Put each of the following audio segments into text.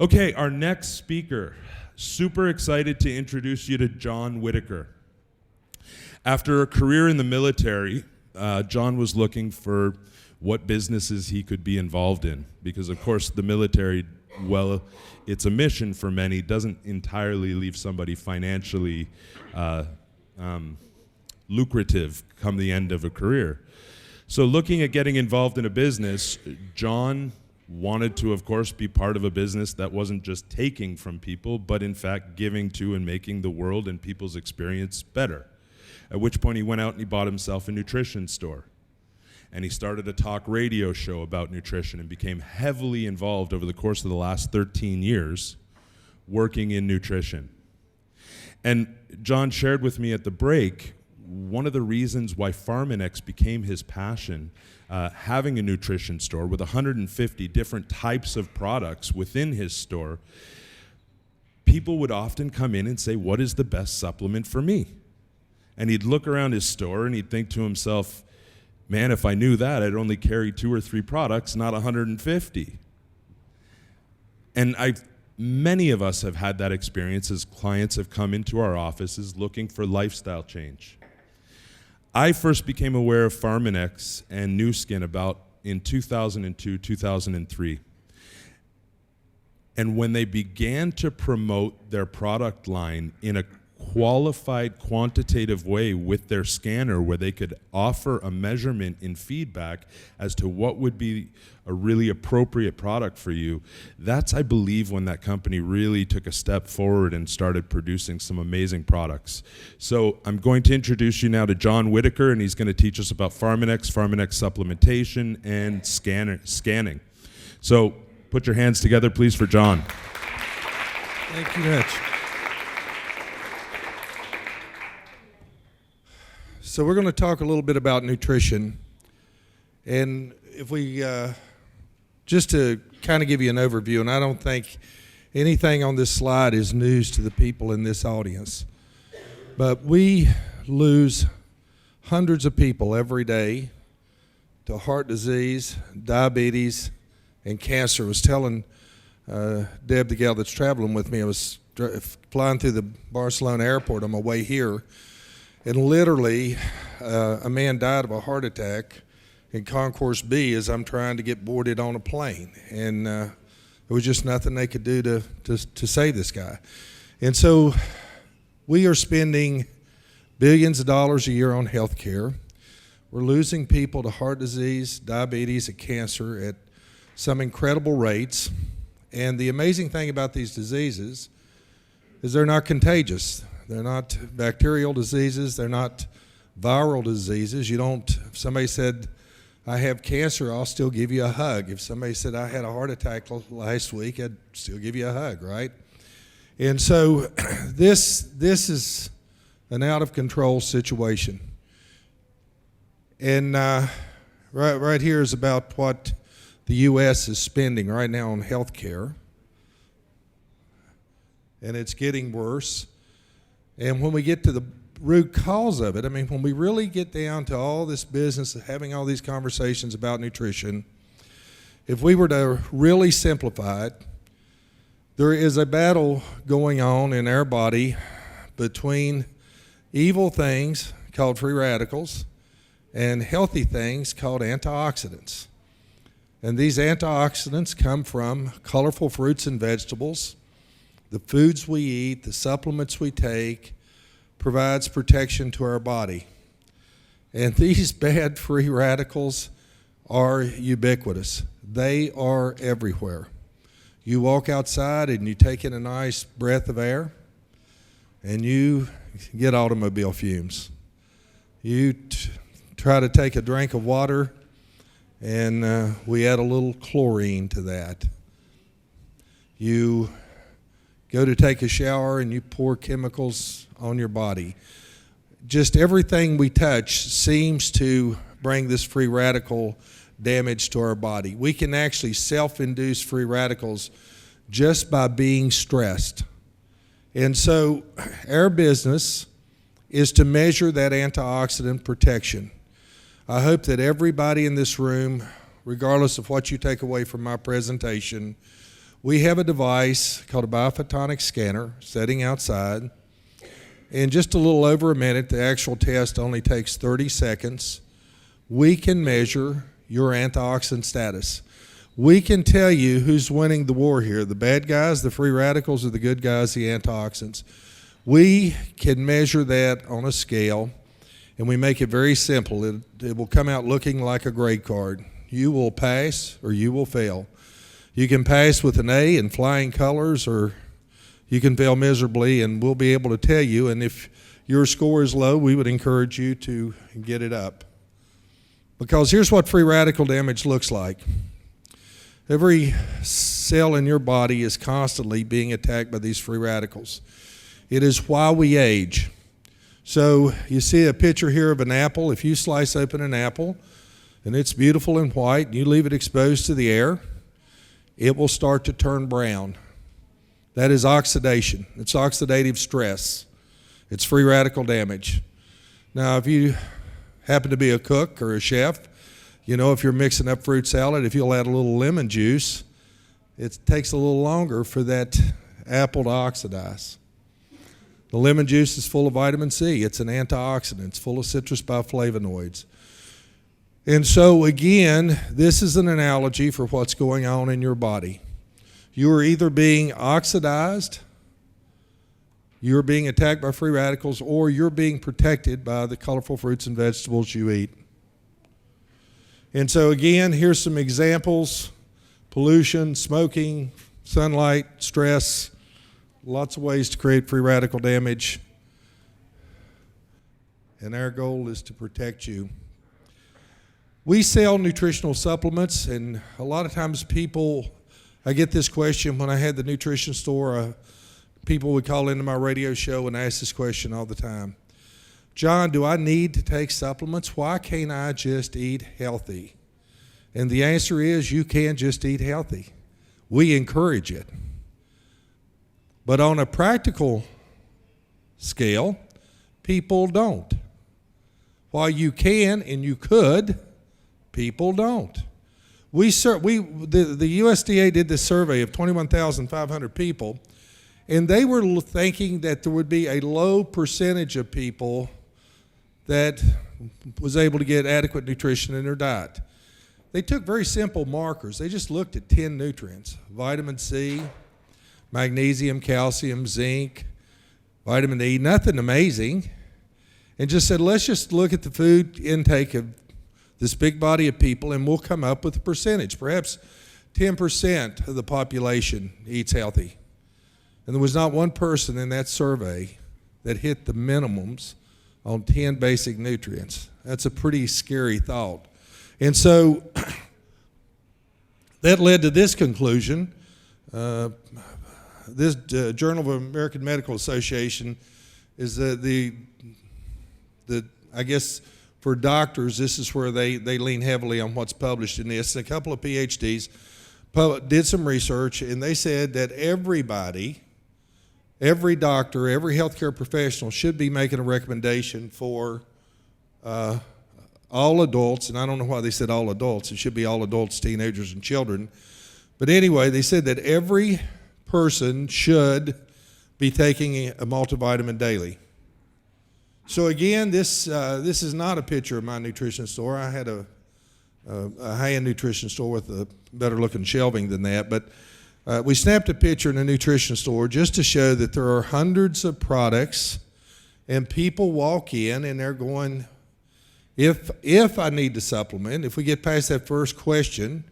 Okay, our next speaker. Super excited to introduce you to John Whittaker. After a career in the military, John was looking for what businesses he could be involved in, because of course the military, well, it's a mission for many, doesn't entirely leave somebody financially lucrative come the end of a career. So looking at getting involved in a business, John wanted to, of course, be part of a business that wasn't just taking from people, but in fact giving to and making the world and people's experience better. At which point he went out and he bought himself a nutrition store. And he started a talk radio show about nutrition and became heavily involved over the course of the last 13 years working in nutrition. And John shared with me at the break one of the reasons why Pharmanex became his passion, having a nutrition store with 150 different types of products within his store. People would often come in and say, what is the best supplement for me? And he'd look around his store and he'd think to himself, man, if I knew that, I'd only carry 2 or 3 products, not 150. And many of us have had that experience as clients have come into our offices looking for lifestyle change. I first became aware of Pharmanex and Nu Skin about in 2002, 2003. And when they began to promote their product line in a qualified, quantitative way with their scanner, where they could offer a measurement in feedback as to what would be a really appropriate product for you, that's, I believe, when that company really took a step forward and started producing some amazing products. So I'm going to introduce you now to John Whittaker, and he's going to teach us about Pharmanex supplementation, and scanning. So put your hands together, please, for John. Thank you, Mitch. So we're going to talk a little bit about nutrition, and if we, just to kind of give you an overview, and I don't think anything on this slide is news to the people in this audience, but we lose hundreds of people every day to heart disease, diabetes, and cancer. I was telling Deb, the gal that's traveling with me, I was flying through the Barcelona airport on my way here, and literally, a man died of a heart attack in Concourse B as I'm trying to get boarded on a plane. And there was just nothing they could do to save this guy. And so we are spending billions of dollars a year on health care. We're losing people to heart disease, diabetes, and cancer at some incredible rates. And the amazing thing about these diseases is they're not contagious. They're not bacterial diseases. They're not viral diseases. If somebody said, I have cancer, I'll still give you a hug. If somebody said, I had a heart attack last week, I'd still give you a hug, right? And so this is an out-of-control situation. And right here is about what the U.S. is spending right now on health care. And it's getting worse. And when we get to the root cause of it, I mean, when we really get down to all this business of having all these conversations about nutrition, if we were to really simplify it, there is a battle going on in our body between evil things called free radicals and healthy things called antioxidants. And these antioxidants come from colorful fruits and vegetables. The foods we eat, the supplements we take, provides protection to our body. And these bad free radicals are ubiquitous. They are everywhere. You walk outside and you take in a nice breath of air and you get automobile fumes. You try to take a drink of water and we add a little chlorine to that. You go to take a shower and you pour chemicals on your body. Just everything we touch seems to bring this free radical damage to our body. We can actually self-induce free radicals just by being stressed. And so our business is to measure that antioxidant protection. I hope that everybody in this room, regardless of what you take away from my presentation, we have a device called a biophotonic scanner sitting outside. In just a little over a minute, the actual test only takes 30 seconds. We can measure your antioxidant status. We can tell you who's winning the war here, the bad guys, the free radicals, or the good guys, the antioxidants. We can measure that on a scale, and we make it very simple. It will come out looking like a grade card. You will pass or you will fail. You can pass with an A in flying colors, or you can fail miserably, and we'll be able to tell you. And if your score is low, we would encourage you to get it up. Because here's what free radical damage looks like. Every cell in your body is constantly being attacked by these free radicals. It is why we age. So you see a picture here of an apple. If you slice open an apple and it's beautiful and white, and you leave it exposed to the air, it will start to turn brown. That is oxidation. It's oxidative stress. It's free radical damage. Now, if you happen to be a cook or a chef, you know, if you're mixing up fruit salad, if you'll add a little lemon juice, it takes a little longer for that apple to oxidize. The lemon juice is full of vitamin C. It's an antioxidant. It's full of citrus bioflavonoids. And so, again, this is an analogy for what's going on in your body. You are either being oxidized, you're being attacked by free radicals, or you're being protected by the colorful fruits and vegetables you eat. And so again, here's some examples: pollution, smoking, sunlight, stress, lots of ways to create free radical damage. And our goal is to protect you. We sell nutritional supplements, and a lot of times I get this question when I had the nutrition store. People would call into my radio show and ask this question all the time. John, do I need to take supplements? Why can't I just eat healthy? And the answer is, you can just eat healthy. We encourage it. But on a practical scale, people don't. While you can and you could, people don't. The USDA did this survey of 21,500 people, and they were thinking that there would be a low percentage of people that was able to get adequate nutrition in their diet. They took very simple markers. They just looked at 10 nutrients: vitamin C, magnesium, calcium, zinc, vitamin E, nothing amazing, and just said, let's just look at the food intake of this big body of people, and we'll come up with a percentage. Perhaps 10% of the population eats healthy. And there was not one person in that survey that hit the minimums on 10 basic nutrients. That's a pretty scary thought. And so that led to this conclusion. This Journal of American Medical Association is I guess for doctors, this is where they lean heavily on what's published in this. A couple of PhDs did some research, and they said that everybody, every doctor, every healthcare professional should be making a recommendation for all adults, and I don't know why they said all adults. It should be all adults, teenagers, and children. But anyway, they said that every person should be taking a multivitamin daily. So again, this is not a picture of my nutrition store. I had a high-end nutrition store with a better-looking shelving than that, but we snapped a picture in a nutrition store just to show that there are hundreds of products, and people walk in and they're going, if I need to supplement, if we get past that first question,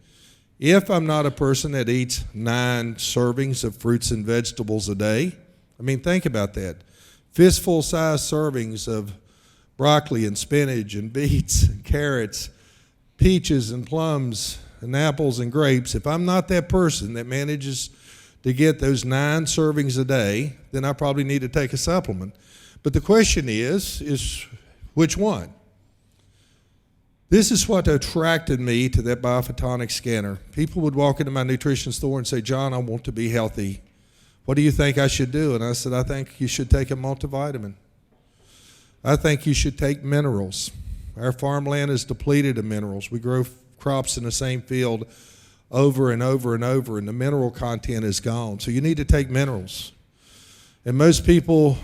if I'm not a person that eats 9 servings of fruits and vegetables a day, I mean, think about that. Fistful-sized servings of broccoli and spinach and beets and carrots, peaches and plums and apples and grapes. If I'm not that person that manages to get those 9 servings a day, then I probably need to take a supplement. But the question is which one? This is what attracted me to that biophotonic scanner. People would walk into my nutrition store and say, John, I want to be healthy. What do you think I should do? And I said, I think you should take a multivitamin. I think you should take minerals. Our farmland is depleted of minerals. We grow crops in the same field over and over and over, and the mineral content is gone. So you need to take minerals. And most people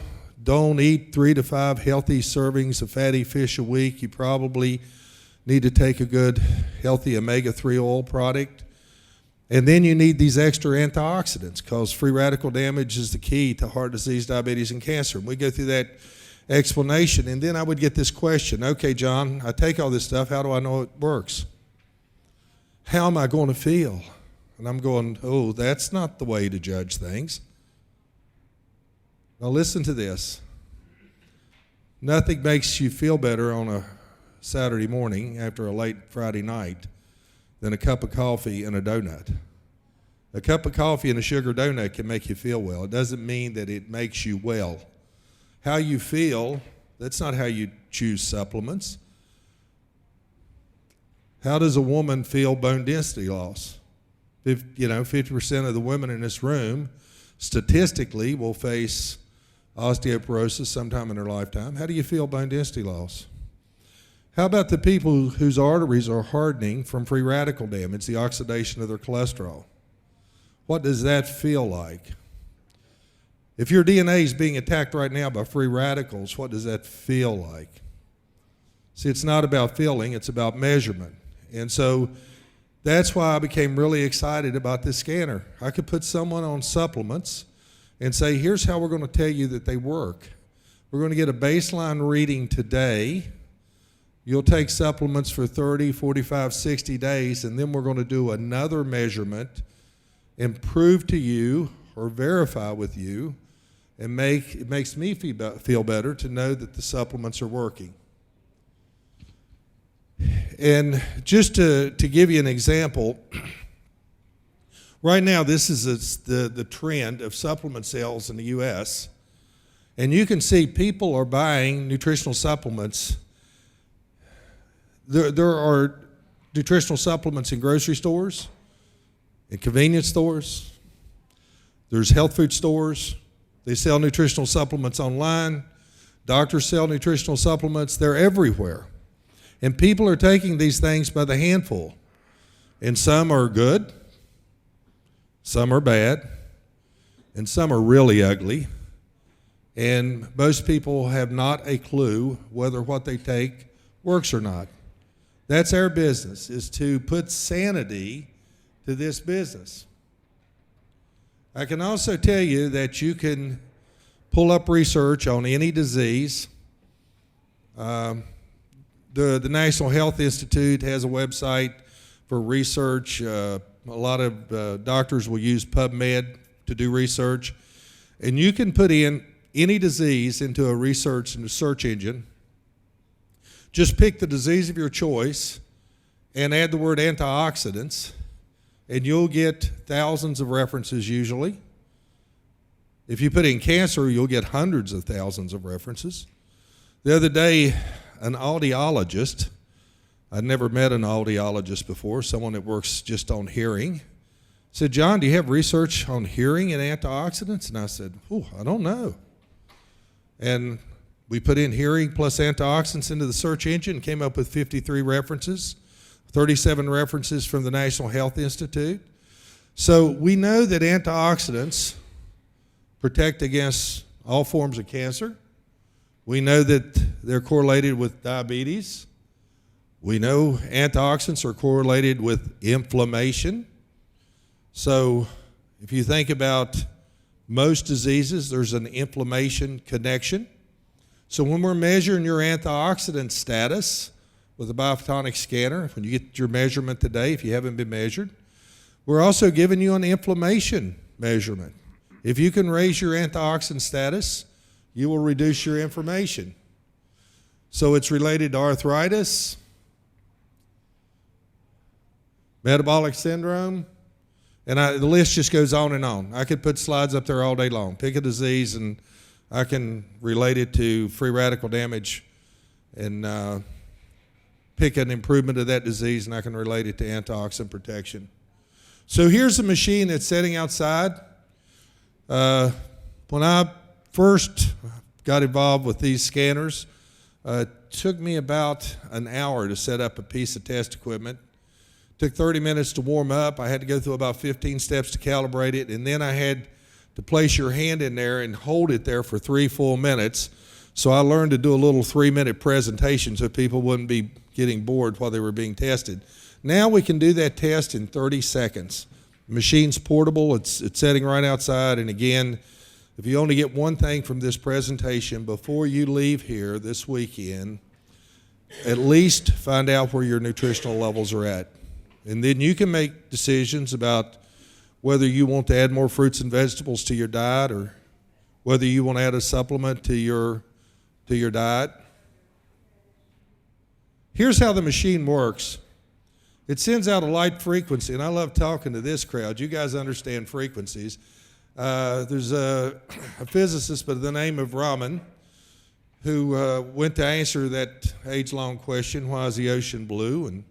don't eat 3 to 5 healthy servings of fatty fish a week. You probably need to take a good, healthy omega-3 oil product. And then you need these extra antioxidants, because free radical damage is the key to heart disease, diabetes, and cancer. And we go through that explanation, and then I would get this question: okay, John, I take all this stuff, how do I know it works? How am I going to feel? And I'm going, oh, that's not the way to judge things. Now listen to this. Nothing makes you feel better on a Saturday morning after a late Friday night than a cup of coffee and a donut. A cup of coffee and a sugar donut can make you feel well. It doesn't mean that it makes you well. How you feel, that's not how you choose supplements. How does a woman feel bone density loss? 50% of the women in this room statistically will face osteoporosis sometime in their lifetime. How do you feel bone density loss? How about the people whose arteries are hardening from free radical damage, the oxidation of their cholesterol? What does that feel like? If your DNA is being attacked right now by free radicals, what does that feel like? See, it's not about feeling, it's about measurement. And so that's why I became really excited about this scanner. I could put someone on supplements and say, here's how we're going to tell you that they work. We're going to get a baseline reading today. You'll take supplements for 30, 45, 60 days, and then we're going to do another measurement and prove to you or verify with you, and it makes me feel better to know that the supplements are working. And just to give you an example, right now this is the trend of supplement sales in the U.S., and you can see people are buying nutritional supplements. There are nutritional supplements in grocery stores, in convenience stores. There's health food stores. They sell nutritional supplements online. Doctors sell nutritional supplements. They're everywhere. And people are taking these things by the handful. And some are good, some are bad, and some are really ugly. And most people have not a clue whether what they take works or not. That's our business, is to put sanity to this business. I can also tell you that you can pull up research on any disease. The National Health Institute has a website for research. A lot of doctors will use PubMed to do research. And you can put in any disease into a search engine. Just pick the disease of your choice and add the word antioxidants, and you'll get thousands of references usually. If you put in cancer, you'll get hundreds of thousands of references. The other day, an audiologist, I'd never met an audiologist before, someone that works just on hearing, said, John, do you have research on hearing and antioxidants? And I said, I don't know. And we put in hearing plus antioxidants into the search engine, came up with 53 references, 37 references from the National Health Institute. So we know that antioxidants protect against all forms of cancer. We know that they're correlated with diabetes. We know antioxidants are correlated with inflammation. So if you think about most diseases, there's an inflammation connection. So when we're measuring your antioxidant status with a biophotonic scanner, when you get your measurement today, if you haven't been measured, we're also giving you an inflammation measurement. If you can raise your antioxidant status, you will reduce your inflammation. So it's related to arthritis, metabolic syndrome, and the list just goes on and on. I could put slides up there all day long. Pick a disease and I can relate it to free radical damage, and pick an improvement of that disease, and I can relate it to antioxidant protection. So here's a machine that's sitting outside. When I first got involved with these scanners, it took me about an hour to set up a piece of test equipment Took 30 minutes to warm up. I had to go through about 15 steps to calibrate it, and then I had to place your hand in there and hold it there for 3 full minutes. So I learned to do a little 3-minute presentation so people wouldn't be getting bored while they were being tested. Now we can do that test in 30 seconds. The machine's portable. It's sitting right outside. And again, if you only get one thing from this presentation before you leave here this weekend, at least find out where your nutritional levels are at. And then you can make decisions about whether you want to add more fruits and vegetables to your diet or whether you want to add a supplement to your diet. Here's how the machine works. It sends out a light frequency, and I love talking to this crowd. You guys understand frequencies. There's a physicist by the name of Raman who went to answer that age-long question, why is the ocean blue? And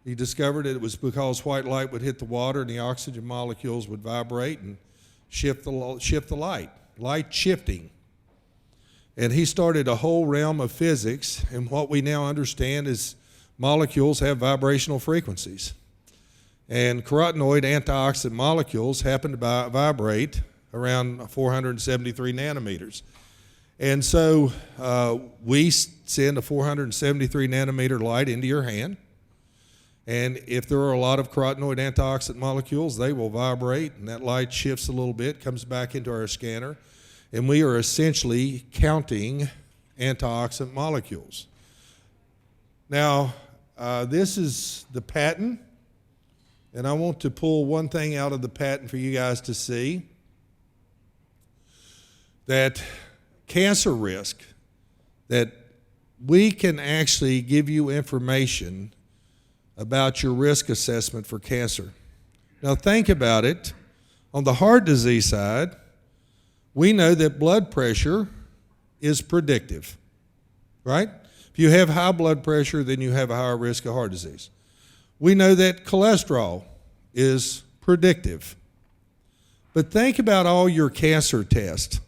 he discovered it was because white light would hit the water and the oxygen molecules would vibrate and shift the light shifting. And he started a whole realm of physics, and what we now understand is molecules have vibrational frequencies. And carotenoid antioxidant molecules happen to vibrate around 473 nanometers. And so we send a 473 nanometer light into your hand. And if there are a lot of carotenoid antioxidant molecules, they will vibrate, and that light shifts a little bit, comes back into our scanner, and we are essentially counting antioxidant molecules. Now, this is the patent, and I want to pull one thing out of the patent for you guys to see, that cancer risk, that we can actually give you information about your risk assessment for cancer. Now think about it. On the heart disease side, we know that blood pressure is predictive, right? If you have high blood pressure, then you have a higher risk of heart disease. We know that cholesterol is predictive. But think about all your cancer tests.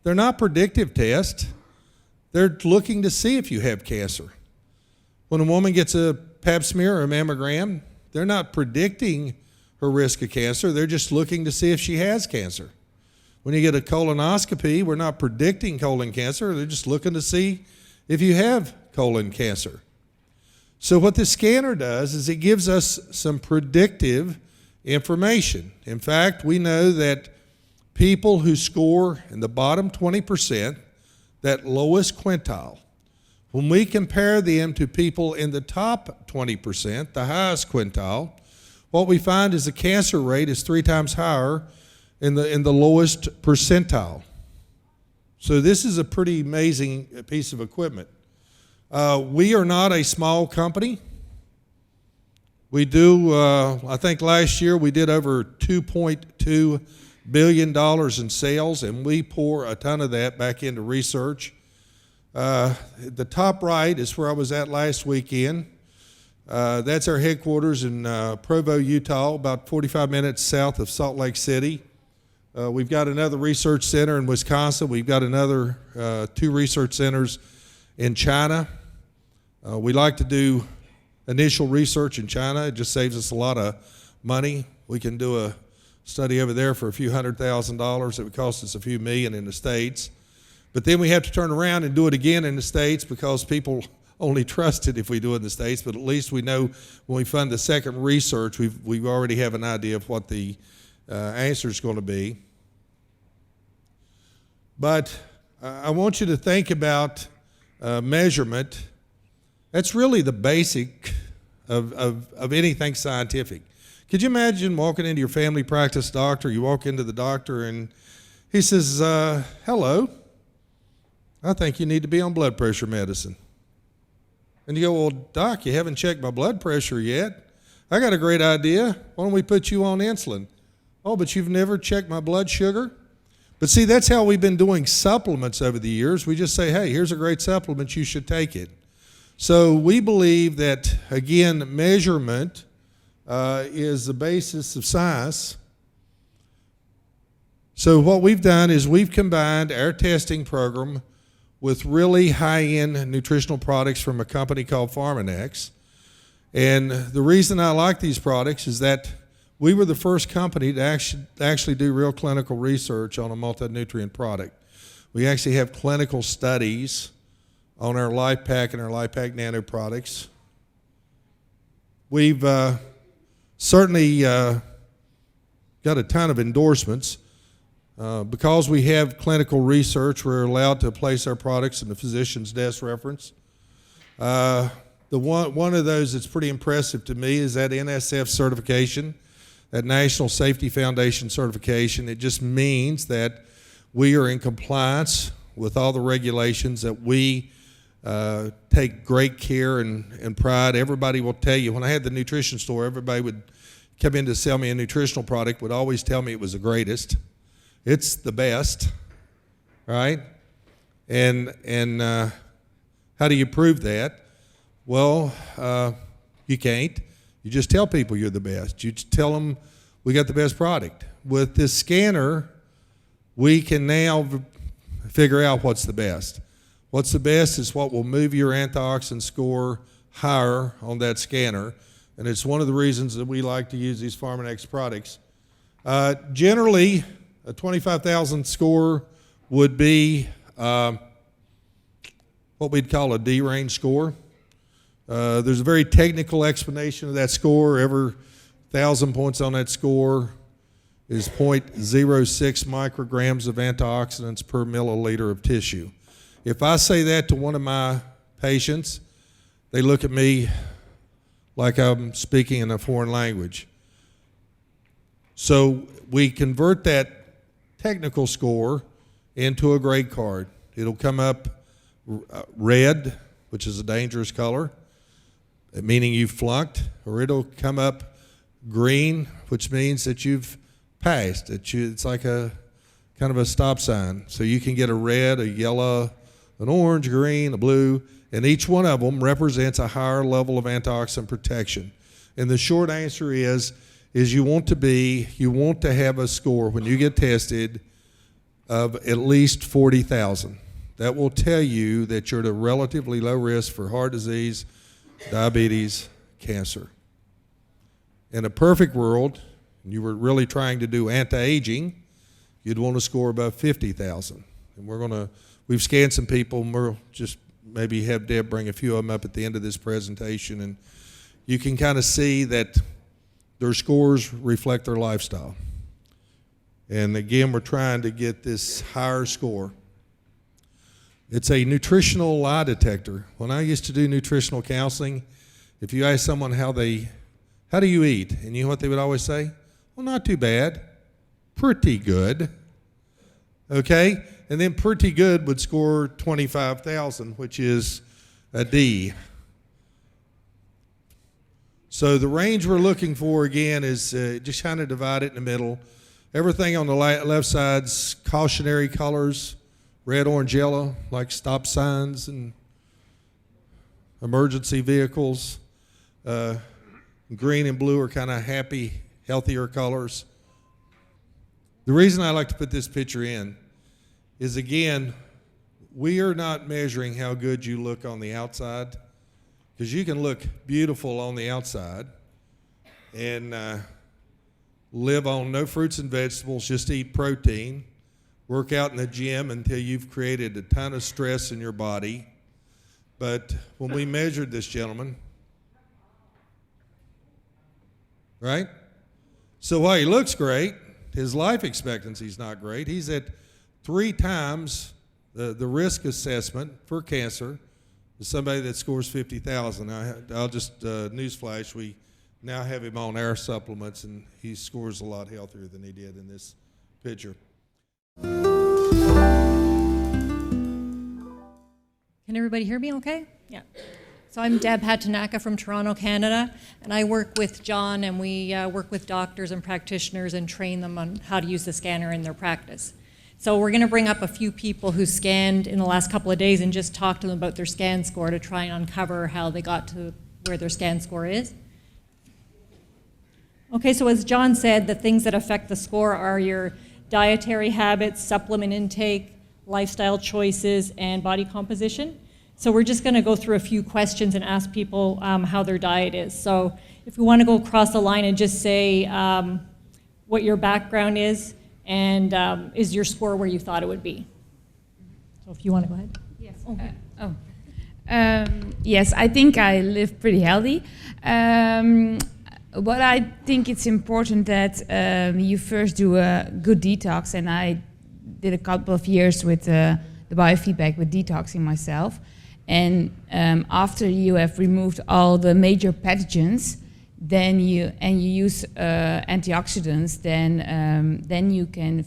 They're not predictive tests. They're looking to see if you have cancer. When a woman gets a pap smear or a mammogram, they're not predicting her risk of cancer. They're just looking to see if she has cancer. When you get a colonoscopy, we're not predicting colon cancer. They're just looking to see if you have colon cancer. So what the scanner does is it gives us some predictive information. In fact, we know that people who score in the bottom 20%, that lowest quintile, when we compare them to people in the top 20%, the highest quintile, what we find is the cancer rate is 3 times higher in the lowest percentile. So this is a pretty amazing piece of equipment. We are not a small company. We do, I think last year we did over $2.2 billion in sales, and we pour a ton of that back into research. The top right is where I was at last weekend. That's our headquarters in Provo, Utah, about 45 minutes south of Salt Lake City. We've got another research center in Wisconsin. We've got another 2 research centers in China. We like to do initial research in China. It just saves us a lot of money. We can do a study over there for a few $100,000. It would cost us a few million in the States. But then we have to turn around and do it again in the States because people only trust it if we do it in the States. But at least we know when we fund the second research, we already have an idea of what the answer is going to be. But I want you to think about measurement. That's really the basic of anything scientific. Could you imagine walking into your family practice doctor, you walk into the doctor and he says, hello, I think you need to be on blood pressure medicine. And you go, well, doc, you haven't checked my blood pressure yet. I got a great idea. Why don't we put you on insulin? Oh, but you've never checked my blood sugar? But see, that's how we've been doing supplements over the years. We just say, hey, here's a great supplement, you should take it. So we believe that, again, measurement is the basis of science. So what we've done is we've combined our testing program with really high-end nutritional products from a company called Pharmanex. And the reason I like these products is that we were the first company to actually do real clinical research on a multi-nutrient product. We actually have clinical studies on our Life Pack and our Life Pack Nano products. We've certainly got a ton of endorsements. Because we have clinical research, we're allowed to place our products in the physician's desk reference. The one of those that's pretty impressive to me is that NSF certification, that National Safety Foundation certification. It just means that we are in compliance with all the regulations, that we take great care and pride. Everybody will tell you, when I had the nutrition store, everybody would come in to sell me a nutritional product, would always tell me it was the greatest. It's the best, right? And how do you prove that? Well, you can't. You just tell people you're the best. You just tell them we got the best product. With this scanner, we can now figure out what's the best. What's the best is what will move your antioxidant score higher on that scanner, and it's one of the reasons that we like to use these Pharmanex products. Generally, a 25,000 score would be what we'd call a D-range score. There's a very technical explanation of that score. Every 1,000 points on that score is 0.06 micrograms of antioxidants per milliliter of tissue. If I say that to one of my patients, they look at me like I'm speaking in a foreign language. So we convert that technical score into a grade card. It'll come up red, which is a dangerous color, meaning you've flunked, or it'll come up green, which means that you've passed. It's like a kind of a stop sign. So you can get a red, a yellow, an orange, green, a blue, and each one of them represents a higher level of antioxidant protection. And the short answer is you want to have a score when you get tested of at least 40,000. That will tell you that you're at a relatively low risk for heart disease, diabetes, cancer. In a perfect world, and you were really trying to do anti-aging, you'd want to score above 50,000. And we've scanned some people, and we'll just maybe have Deb bring a few of them up at the end of this presentation, and you can kind of see that their scores reflect their lifestyle. And again, we're trying to get this higher score. It's a nutritional lie detector. When I used to do nutritional counseling, if you ask someone how do you eat? And you know what they would always say? Well, not too bad. Pretty good. Okay? And then pretty good would score 25,000, which is a D. So the range we're looking for, again, is just kind of divide it in the middle. Everything on the left side's cautionary colors, red, orange, yellow, like stop signs and emergency vehicles. Green and blue are kind of happy, healthier colors. The reason I like to put this picture in is, again, we are not measuring how good you look on the outside, because you can look beautiful on the outside and live on no fruits and vegetables, just eat protein, work out in the gym until you've created a ton of stress in your body. But when we measured this gentleman, right? So while he looks great, his life expectancy is not great. He's at 3 times the risk assessment for cancer is somebody that scores 50,000. I'll just newsflash, we now have him on our supplements, and he scores a lot healthier than he did in this picture. Can everybody hear me okay? Yeah. So I'm Deb Hatanaka from Toronto, Canada, and I work with John, and we work with doctors and practitioners and train them on how to use the scanner in their practice. So we're going to bring up a few people who scanned in the last couple of days and just talk to them about their scan score to try and uncover how they got to where their scan score is. Okay, so as John said, the things that affect the score are your dietary habits, supplement intake, lifestyle choices, and body composition. So we're just going to go through a few questions and ask people how their diet is. So if we want to go across the line and just say what your background is and is your score where you thought it would be. So if you want to go ahead. Yes. Okay. Yes, I think I live pretty healthy. But I think it's important that you first do a good detox, and I did a couple of years with the biofeedback with detoxing myself. And after you have removed all the major pathogens, then you use antioxidants, then you can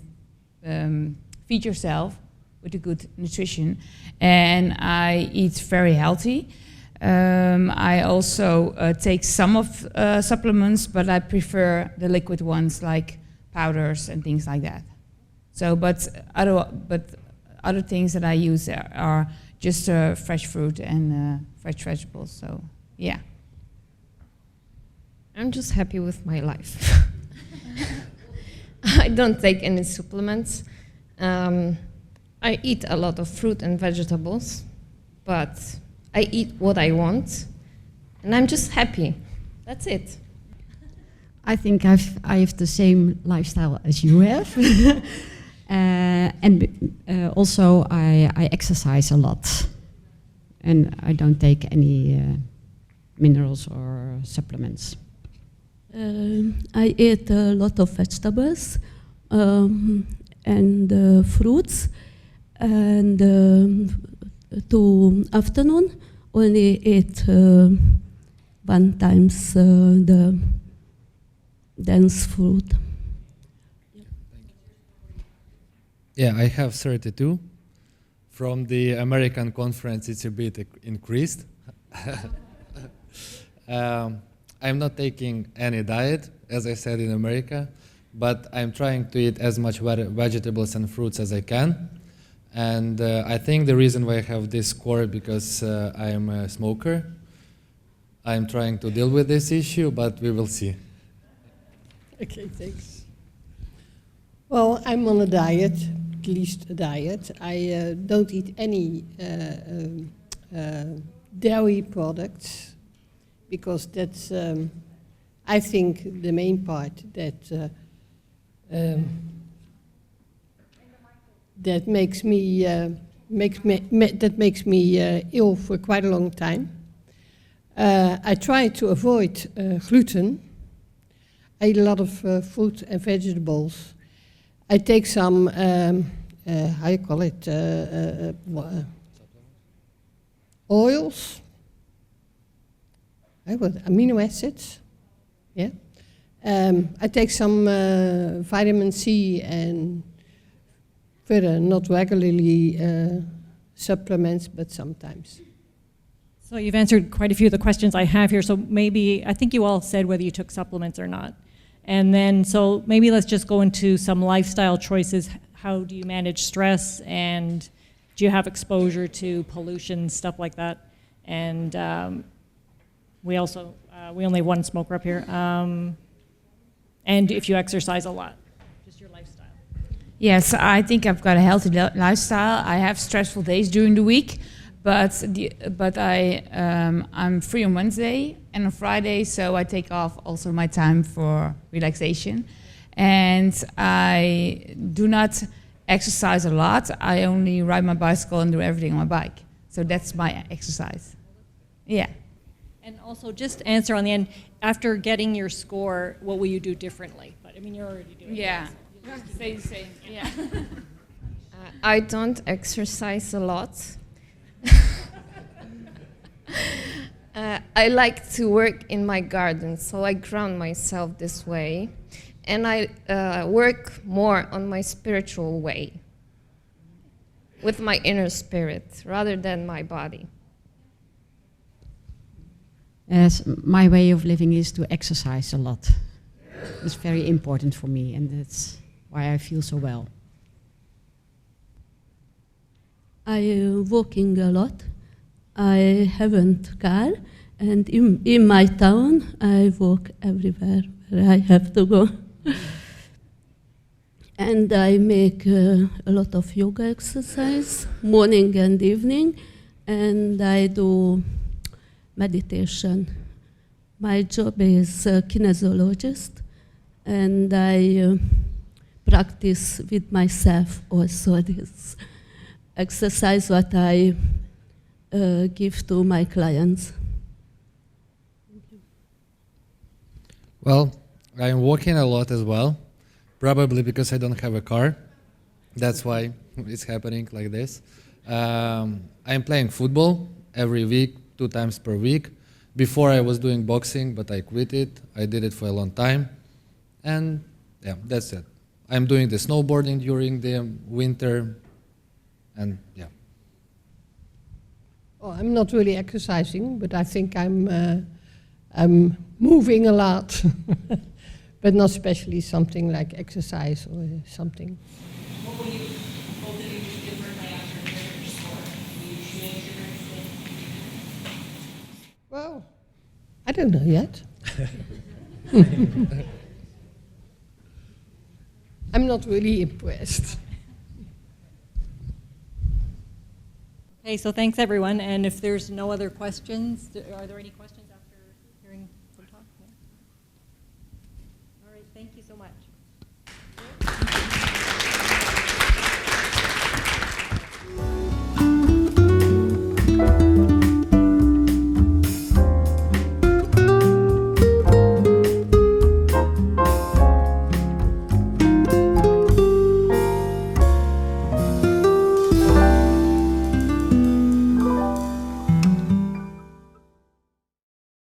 feed yourself with a good nutrition. And I eat very healthy. I also take some of supplements, but I prefer the liquid ones like powders and things like that. So, but other things that I use are just fresh fruit and fresh vegetables. So, yeah. I'm just happy with my life. I don't take any supplements. I eat a lot of fruit and vegetables, but I eat what I want, and I'm just happy. That's it. I think I have the same lifestyle as you have. And also I exercise a lot. And I don't take any minerals or supplements. I eat a lot of vegetables and fruits, and to afternoon only eat one times the dense food. Yeah, I have 32. From the American conference, it's a bit increased. I'm not taking any diet, as I said in America, but I'm trying to eat as much vegetables and fruits as I can. And I think the reason why I have this score because I am a smoker. I'm trying to deal with this issue, but we will see. Okay, thanks. Well, I'm on a diet, at least a diet. I don't eat any dairy products because that's, I think, the main part that that makes me ill for quite a long time. I try to avoid gluten. I eat a lot of fruit and vegetables. I take some, how you call it, oils, amino acids, yeah. I take some vitamin C and further, not regularly supplements, but sometimes. So you've answered quite a few of the questions I have here. So maybe, I think you all said whether you took supplements or not. And then, so maybe let's just go into some lifestyle choices. How do you manage stress? And do you have exposure to pollution, stuff like that? And we also, we only have one smoker up here. And if you exercise a lot, just your lifestyle. Yes, I think I've got a healthy lifestyle. I have stressful days during the week, but I'm free on Wednesday and on Friday, so I take off also my time for relaxation. And I do not exercise a lot. I only ride my bicycle and do everything on my bike. So that's my exercise. Yeah. And also just answer on the end, after getting your score, what will you do differently? But I mean, you're already doing yeah. it. Yeah. Say the same. Yeah. I don't exercise a lot. I like to work in my garden, so I ground myself this way. And I work more on my spiritual way, with my inner spirit, rather than my body. As my way of living is to exercise a lot. It's very important for me, and that's why I feel so well. I walking a lot. I haven't car, and in my town I walk everywhere where I have to go. And I make a lot of yoga exercise, morning and evening, and I do meditation. My job is a kinesiologist, and I practice with myself also this exercise what I give to my clients. Well, I'm walking a lot as well, probably because I don't have a car. That's why it's happening like this. I'm playing football every week, 2 times per week. Before I was doing boxing, but I quit it. I did it for a long time. And yeah, that's it. I'm doing the snowboarding during the winter. And yeah. Oh, I'm not really exercising, but I think I'm moving a lot, but not especially something like exercise or something. What will you do differently after your sport? Will you change your anything? Well, I don't know yet. I'm not really impressed. Okay, so thanks everyone, and if there's no other questions, are there any questions?